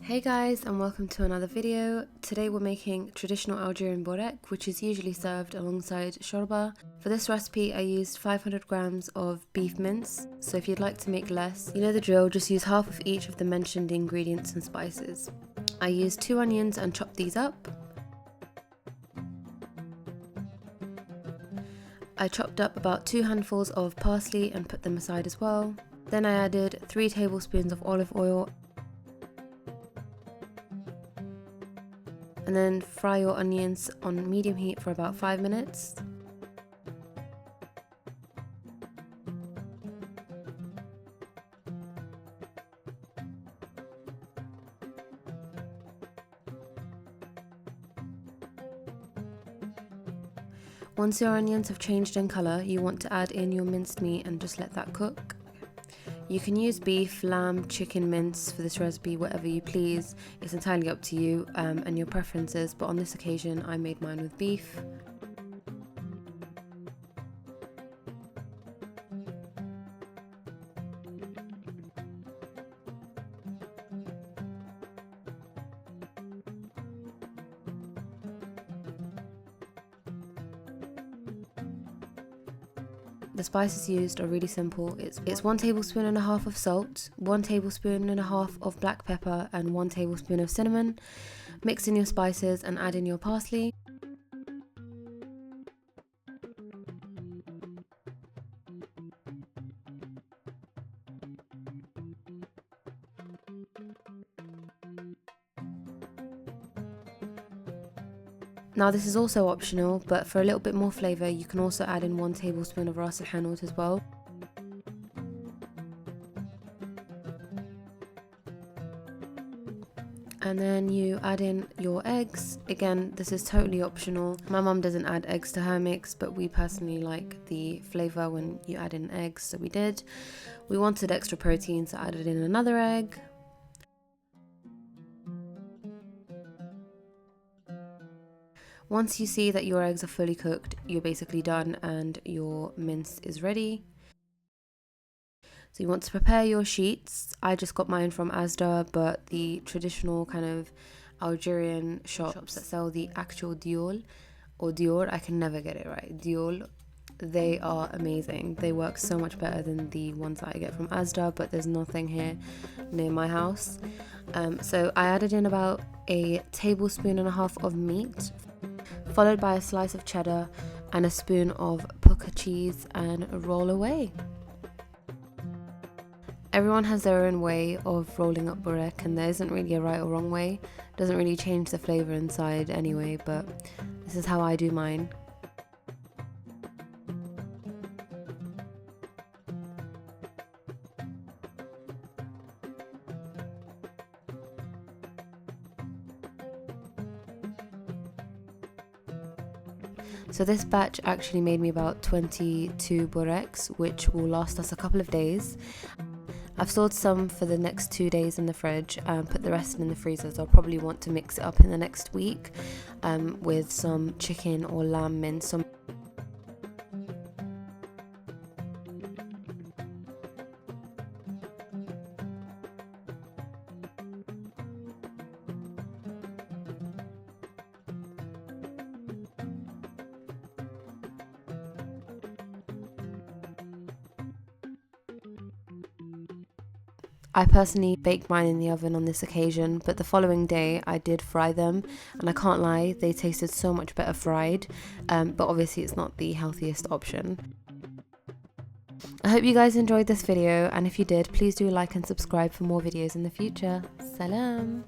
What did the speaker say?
Hey guys, and welcome to another video. Today we're making traditional Algerian bourek, which is usually served alongside shorba. For this recipe I used 500 grams of beef mince, so if you'd like to make less, you know the drill, just use half of each of the mentioned ingredients and spices. I used 2 onions and chopped these up. I chopped up about 2 handfuls of parsley and put them aside as well. Then I added 3 tablespoons of olive oil. And then fry your onions on medium heat for about 5 minutes. Once your onions have changed in colour, you want to add in your minced meat and just let that cook. You can use beef, lamb, chicken mince for this recipe, whatever you please. It's entirely up to you and your preferences, but on this occasion I made mine with beef. The spices used are really simple. It's 1 tablespoon and a half of salt, 1 tablespoon and a half of black pepper, and 1 tablespoon of cinnamon. Mix in your spices and add in your parsley. Now this is also optional, but for a little bit more flavour you can also add in 1 tablespoon of hanout as well. And then you add in your eggs. Again, this is totally optional. My mum doesn't add eggs to her mix, but we personally like the flavour when you add in eggs, so we did. We wanted extra protein, so added in another egg. Once you see that your eggs are fully cooked, you're basically done and your mince is ready. So you want to prepare your sheets. I just got mine from Asda, but the traditional kind of Algerian shops that sell the actual diol or dior, I can never get it right, diol, they are amazing. They work so much better than the ones that I get from Asda, but there's nothing here near my house. So I added in about 1.5 tablespoons of meat, followed by a slice of cheddar and a spoon of Pukka cheese, and roll away. Everyone has their own way of rolling up borak, and there isn't really a right or wrong way. It doesn't really change the flavour inside anyway, but this is how I do mine. So this batch actually made me about 22 boreks, which will last us a couple of days. I've stored some for the next 2 days in the fridge and put the rest in the freezer, so I'll probably want to mix it up in the next week with some chicken or lamb mince. I personally baked mine in the oven on this occasion, but the following day I did fry them, and I can't lie, they tasted so much better fried, but obviously it's not the healthiest option. I hope you guys enjoyed this video, and if you did, please do like and subscribe for more videos in the future. Salam!